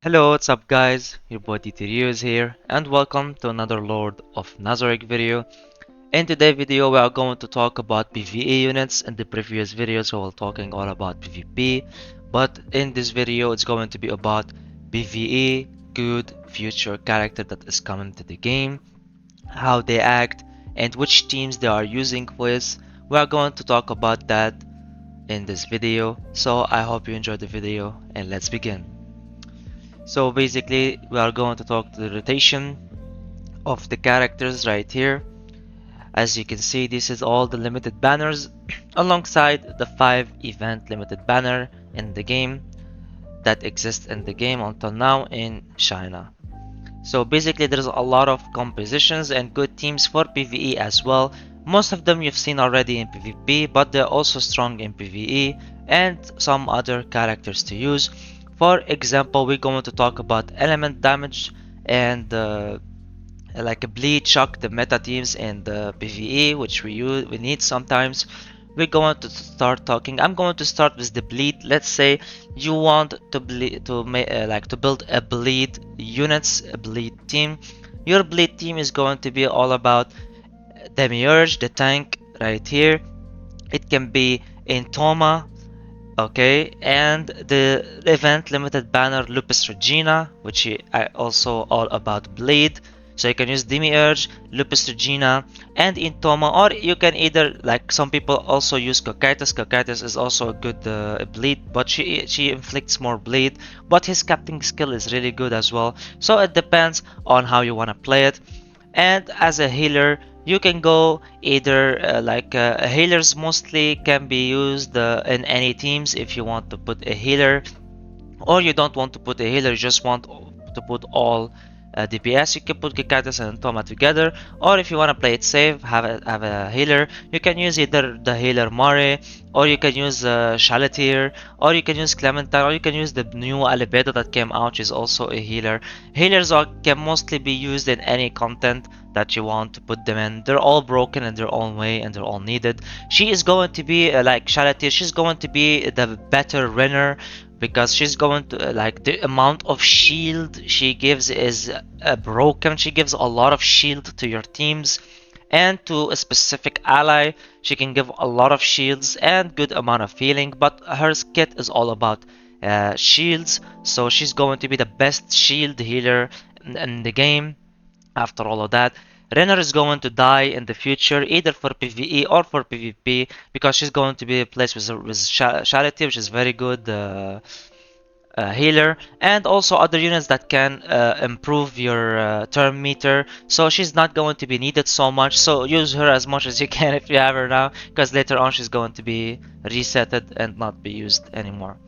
Hello, what's up guys? Your boy DTRU is here and welcome to another Lord of NAZARICK video. In today's video we are going to talk about PvE units. In the previous videos we were talking all about PvP, but in this video it's going to be about PvE, good future character that is coming to the game, how they act and which teams they are using with. We are going to talk about that in this video, so I hope you enjoyed the video and let's begin. So basically we are going to talk to the rotation of the characters right here. As you can see, this is all the limited banners alongside the 5 event limited banner in the game that exists in the game until now in China. So basically there's a lot of compositions and good teams for PvE as well. Most of them you've seen already in PvP, but they're also strong in PvE and some other characters to use. For example, we're going to talk about element damage and like a bleed shock the meta teams in the PvE, which we need sometimes. We're going to start talking. I'm going to start with the bleed. Let's say you want to bleed to build a bleed units, a bleed team. Your bleed team is going to be all about Demiurge, the tank right here. It can be in Toma, okay, and the event limited banner Lupus Regina, which I also all about bleed. So you can use Demiurge, Lupus Regina, and Intoma, or you can either, like some people also use Cocytus. Cocytus is also a good bleed, but she inflicts more bleed, but his captain skill is really good as well. So it depends on how you want to play it. And as a healer, you can go either healers mostly can be used in any teams if you want to put a healer, or you don't want to put a healer, you just want to put all DPS. You can put Kikatis and Toma together, or if you want to play it safe, have a healer, you can use either the healer Mare, or you can use Shalatir, or you can use Clementine, or you can use the new Albedo that came out, which is also a healer. Can mostly be used in any content that you want to put them in. They're all broken in their own way and they're all needed. She is going to be like Shalatir, she's going to be the better runner because she's going to like the amount of shield she gives is broken. She gives a lot of shield to your teams, and to a specific ally she can give a lot of shields and good amount of healing, but her kit is all about shields, so she's going to be the best shield healer in the game. After all of that, Renner is going to die in the future either for PvE or for PvP because she's going to be replaced with Charity, which is very good healer, and also other units that can improve your turn meter. So she's not going to be needed so much. So use her as much as you can if you have her now, because later on she's going to be resetted and not be used anymore.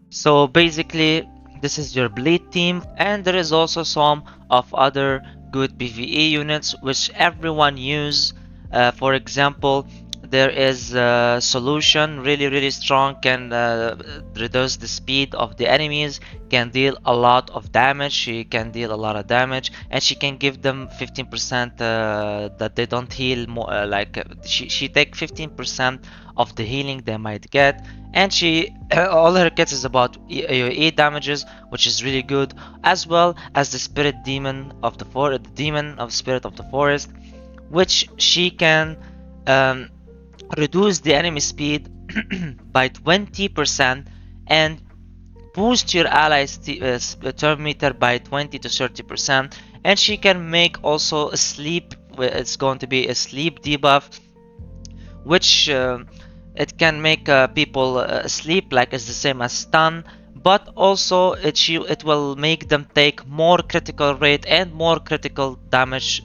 So basically, this is your bleed team, and there is also some of other good PvE units which everyone use. For example, there is Solution, really strong, can reduce the speed of the enemies, can deal a lot of damage. She can deal a lot of damage, and she can give them 15% that they don't heal more. She take 15% of the healing they might get, and she all her kits is about AoE damages, which is really good, as well as the spirit demon of the forest, the demon of spirit of the forest, which she can um, reduce the enemy speed by 20% and boost your allies turn meter by 20 to 30%. And she can make also a sleep, it's going to be a sleep debuff, which it can make people sleep, like it's the same as stun, but also it will make them take more critical rate and more critical damage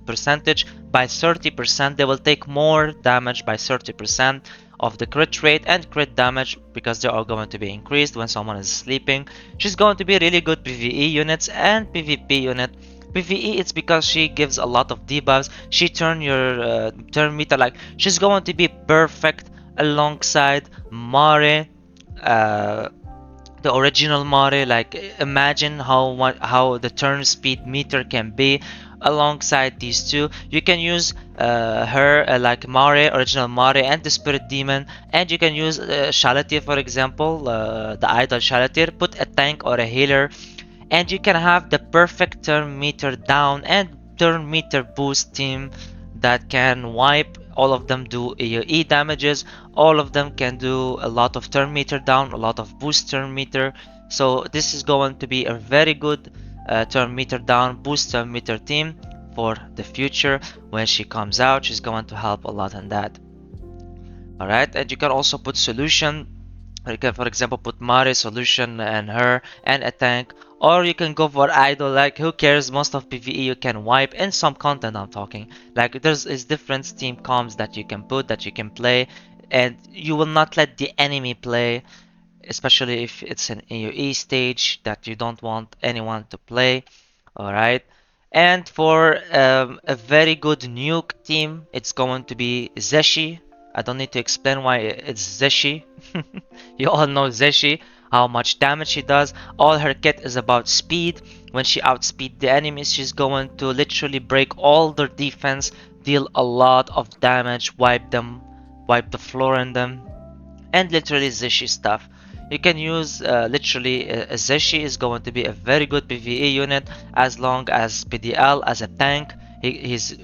percentage by 30%. They will take more damage by 30% of the crit rate and crit damage because they are going to be increased when someone is sleeping. She's going to be really good PvE units and PvP unit. PvE, it's because she gives a lot of debuffs. She turn your turn meter, like she's going to be perfect alongside Mare, uh, the original Mare. Like imagine how the turn speed meter can be. alongside these two. You can use her like Mare, original Mare, and the Spirit Demon, and you can use Shalatir, for example, the idol Shalatir. Put a tank or a healer, and you can have the perfect turn meter down and turn meter boost team that can wipe. All of them do AoE damages, all of them can do a lot of turn meter down, a lot of boost turn meter. So this is going to be a very good turn meter down, boost turn meter team for the future. When she comes out, she's going to help a lot in that. Alright, and you can also put solution. You can, for example, put Mari, solution, and her, and a tank. Or you can go for idol, like who cares, most of PvE you can wipe, in some content I'm talking. Like there's is different Steam comms that you can put, that you can play, and you will not let the enemy play, especially if it's an AoE stage that you don't want anyone to play. Alright. And for a very good nuke team, it's going to be Zeshi. I don't need to explain why it's Zeshi. You all know Zeshi, how much damage she does. All her kit is about speed. When she outspeed the enemies, she's going to literally break all their defense, deal a lot of damage, wipe them, wipe the floor in them, and literally Zeshi stuff. You can use literally Zeshi is going to be a very good PvE unit as long as PDL as a tank. He's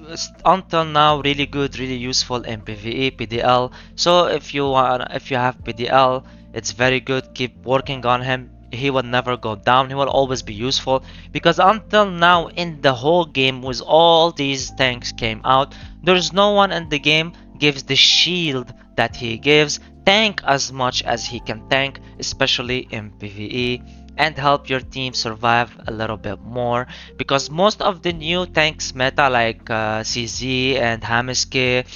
until now really good, really useful in PvE, PDL. So if you have PDL, it's very good. Keep working on him. He will never go down. He will always be useful because until now in the whole game, with all these tanks came out, there's no one in the game gives the shield that he gives, tank as much as he can tank, especially in PvE, and help your team survive a little bit more. Because most of the new tanks meta, like CZ and Hamiske,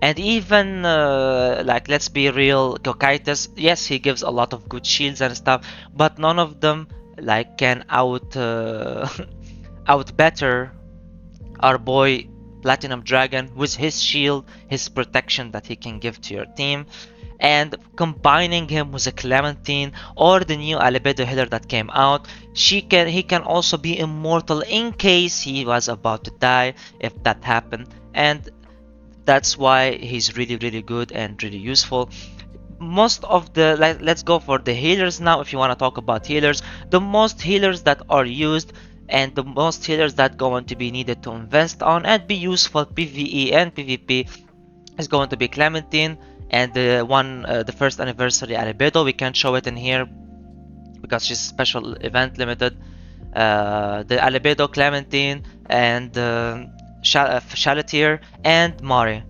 and even like let's be real, Cocytus, yes, he gives a lot of good shields and stuff, but none of them like can out better our boy Platinum Dragon with his shield, his protection that he can give to your team, and combining him with a Clementine or the new Albedo healer that came out, he can also be immortal in case he was about to die if that happened, and that's why he's really good and really useful. Most of the let's go for the healers now. If you want to talk about healers, the most healers that are used and the most healers that going to be needed to invest on and be useful PvE and PvP is going to be Clementine, and the first anniversary Albedo. We can't show it in here because she's special event limited. The Albedo, Clementine, and Shalatier and Mari.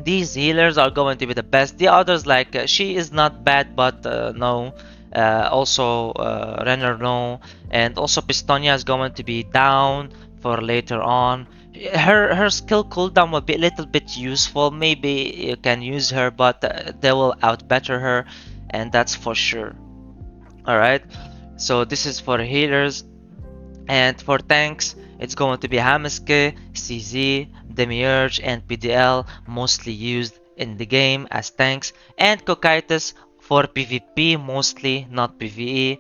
These healers are going to be the best. The others, like she is not bad, but no. Also, Renner, no. And also, Pistonia is going to be down for later on. Her skill cooldown will be a little bit useful. Maybe you can use her, but they will out better her, and that's for sure. Alright, so this is for healers. And for tanks, it's going to be Hamiske, CZ, Demiurge, and PDL, mostly used in the game as tanks, and Cocytus for PvP mostly, not PvE.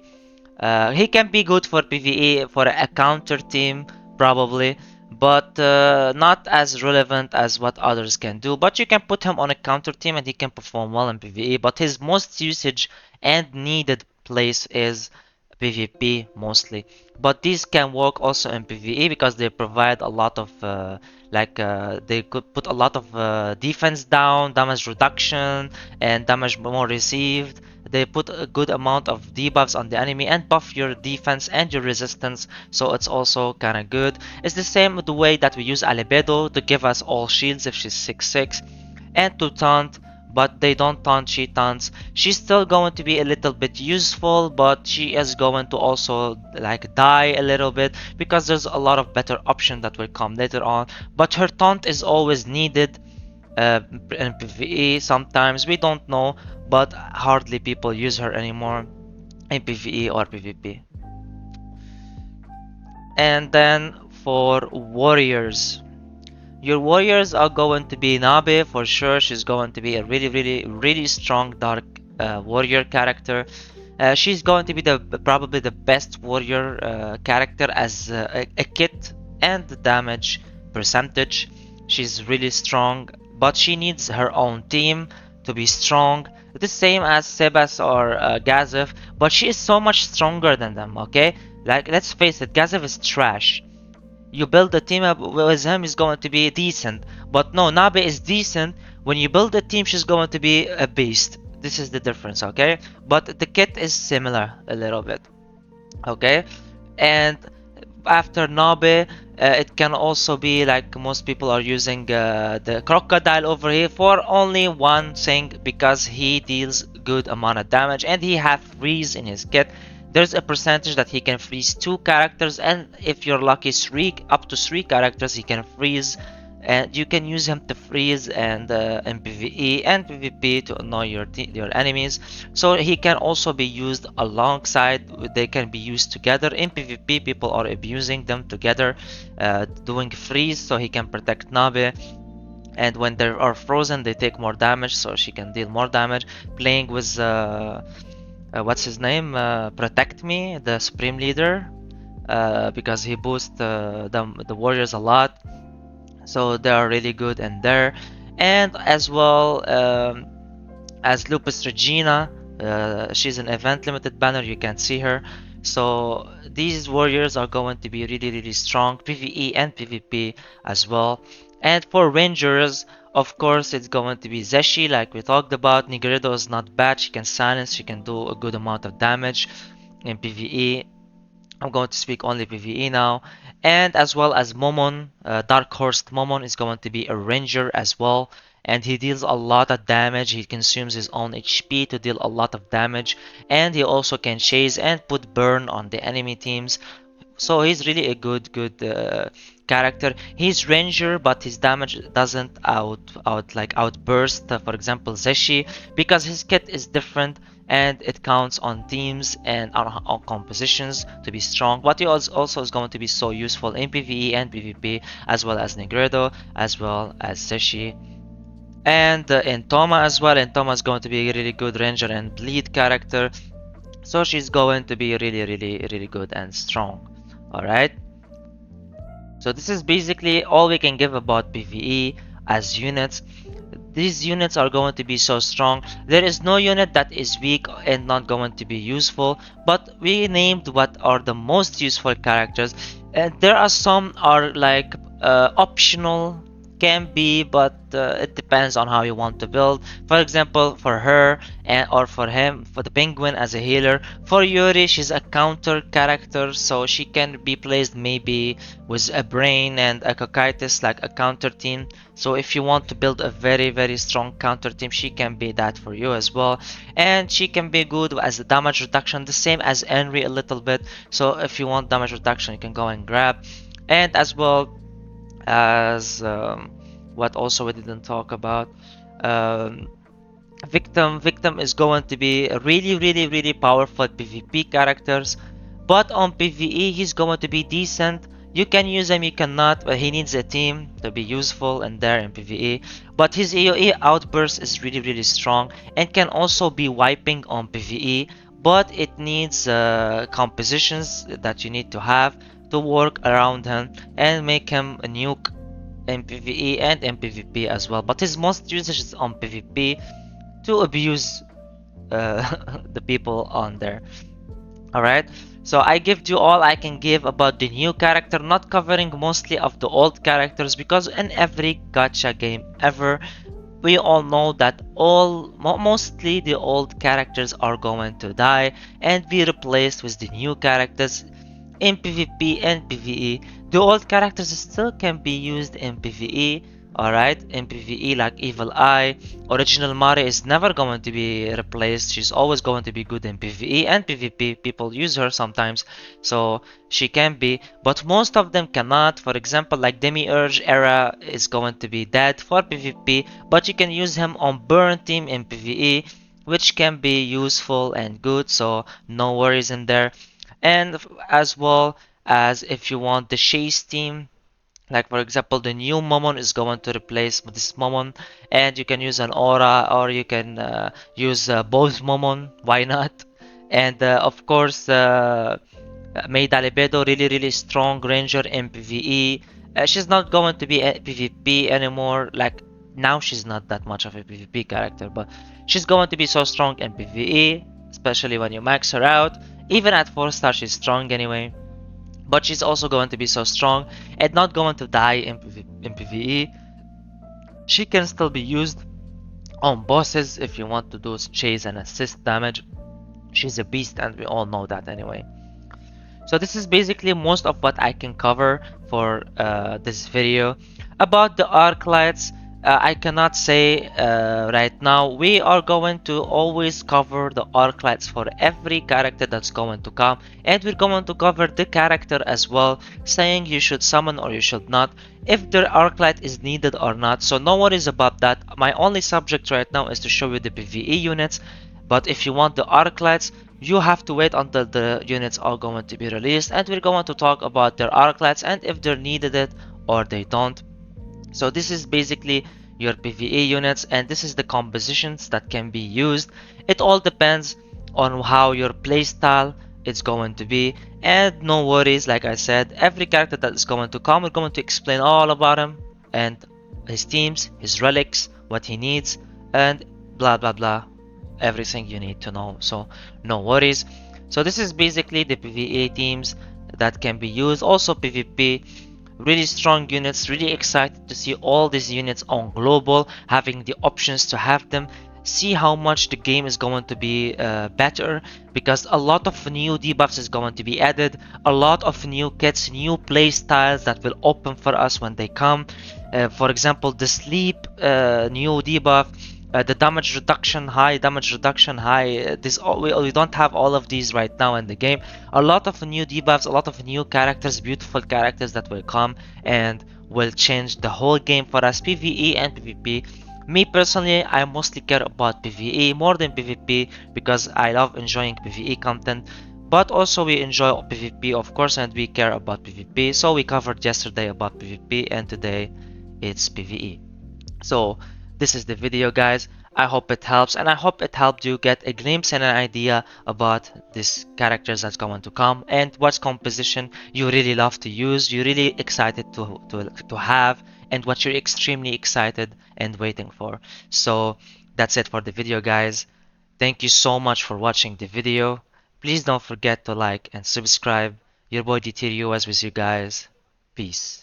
He can be good for PvE for a counter team, probably, but not as relevant as what others can do. But you can put him on a counter team and he can perform well in PvE. But his most usage and needed place is PvP mostly. But these can work also in PvE because they provide a lot of they could put a lot of defense down, damage reduction, and damage more received. They put a good amount of debuffs on the enemy and buff your defense and your resistance, so it's also kind of good. It's the same with the way that we use Albedo to give us all shields if she's 6/6, and to taunt, but they don't taunt, she taunts. She's still going to be a little bit useful, but she is going to also like die a little bit because there's a lot of better option that will come later on. But her taunt is always needed in PvE. Sometimes we don't know, but hardly people use her anymore in PvE or PvP. And then for warriors, your warriors are going to be Nabe for sure. She's going to be a really strong dark warrior character. She's going to be the probably the best warrior character as a kit and the damage percentage. She's really strong, but she needs her own team to be strong. The same as Sebas or Gazev, but she is so much stronger than them, okay? Like, let's face it, Gazev is trash. You build a team up with him, is going to be decent. But no, Nabe is decent. When you build a team, she's going to be a beast. This is the difference, okay? But the kit is similar a little bit, okay? And after Nabe, it can also be like most people are using the crocodile over here for only one thing, because he deals good amount of damage and he have freeze in his kit. There's a percentage that he can freeze 2 characters, and if you're lucky, up to 3 characters he can freeze, and you can use him to freeze and in PvE and PvP to annoy your enemies. So he can also be used alongside. They can be used together in PvP. People are abusing them together, doing freeze so he can protect Nabe. And when they are frozen, they take more damage, so she can deal more damage. Playing with what's his name? Protect Me, the Supreme Leader, because he boosts the warriors a lot, so they are really good in there. And as well, as Lupus Regina, she's an event limited banner, you can see her. So these warriors are going to be really strong, PvE and PvP as well. And for rangers, of course, it's going to be Zeshi, like we talked about. Nigredo is not bad, she can silence, she can do a good amount of damage in PvE. I'm going to speak only PvE now. And as well as Momon, Dark Horse Momon is going to be a ranger as well. And he deals a lot of damage. He consumes his own HP to deal a lot of damage. And he also can chase and put burn on the enemy teams. So he's really a good character. He's ranger, but his damage doesn't outburst. For example, Zeshi, because his kit is different and it counts on teams and on compositions to be strong. But he also is going to be so useful in PvE and PvP, as well as Negredo, as well as Zeshi. And in Toma as well. And Toma is going to be a really good ranger and bleed character. So she's going to be really good and strong. Alright, so this is basically all we can give about PvE as units. These units are going to be so strong. There is no unit that is weak and not going to be useful, but we named what are the most useful characters. And there are some are like optional, can be, but it depends on how you want to build. For example, for her or for him, for the penguin as a healer. For Yuri, she's a counter character, so she can be placed maybe with a brain and a cocytus, like a counter team. So if you want to build a very strong counter team, she can be that for you as well. And she can be good as a damage reduction, the same as Henry a little bit. So if you want damage reduction, you can go and grab. And as well as what also we didn't talk about, um, Victim is going to be a really powerful PvP characters, but on PvE he's going to be decent. You can use him, you cannot, but he needs a team to be useful and there in PvE. But his AoE outburst is really strong and can also be wiping on PvE, but it needs compositions that you need to have to work around him and make him a nuke in PvE and in PvP as well. But his most usage is on PvP to abuse the people on there. Alright, so I give you all I can give about the new character, not covering mostly of the old characters, because in every gacha game ever, we all know that mostly the old characters are going to die and be replaced with the new characters in PvP and PvE. The old characters still can be used in PvE, alright? In PvE, like Evil Eye. Original Mari is never going to be replaced. She's always going to be good in PvE and PvP. People use her sometimes, so she can be, but most of them cannot. For example, like Demiurge Era is going to be dead for PvP, but you can use him on Burn Team in PvE, which can be useful and good, so no worries in there. And as well as if you want the chase team, like for example the new Momon is going to replace this Momon, and you can use an aura, or you can use both Momon, why not? And of course May Dalibedo, really strong ranger in PvE. She's not going to be a PvP anymore. Like now, she's not that much of a PvP character, but she's going to be so strong in PvE, especially when you max her out. Even at 4 star, she's strong anyway. But she's also going to be so strong and not going to die in PvE. She can still be used on bosses if you want to do chase and assist damage. She's a beast, and we all know that anyway. So this is basically most of what I can cover for this video. About the arc lights, I cannot say right now. We are going to always cover the arc lights for every character that's going to come, and we're going to cover the character as well, saying you should summon or you should not, if the arc light is needed or not. So no worries about that. My only subject right now is to show you the PvE units, but if you want the arc lights, you have to wait until the units are going to be released, and we're going to talk about their arc lights and if they're needed it or they don't. So this is basically your PvE units, and this is the compositions that can be used. It all depends on how your playstyle is going to be, and no worries, like I said, every character that is going to come, we're going to explain all about him and his teams, his relics, what he needs, and blah blah blah, everything you need to know. So no worries. So this is basically the PvE teams that can be used. Also PvP, really strong units. Really excited to see all these units on global, having the options to have them. See how much the game is going to be better, because a lot of new debuffs is going to be added, a lot of new kits, new play styles that will open for us when they come. For example, the sleep new debuff, the damage reduction high, this all, we don't have all of these right now in the game. A lot of new debuffs, a lot of new characters, beautiful characters that will come and will change the whole game for us, PvE and PvP. Me personally, I mostly care about PvE more than PvP because I love enjoying PvE content, but also we enjoy PvP of course, and we care about PvP. So we covered yesterday about PvP, and today it's PvE. So this is the video, guys. I hope it helps, and I hope it helped you get a glimpse and an idea about these characters that's going to come and what composition you really love to use, you're really excited to have, and what you're extremely excited and waiting for. So that's it for the video, guys. Thank you so much for watching the video. Please don't forget to like and subscribe. Your boy DTRU was with you guys. Peace.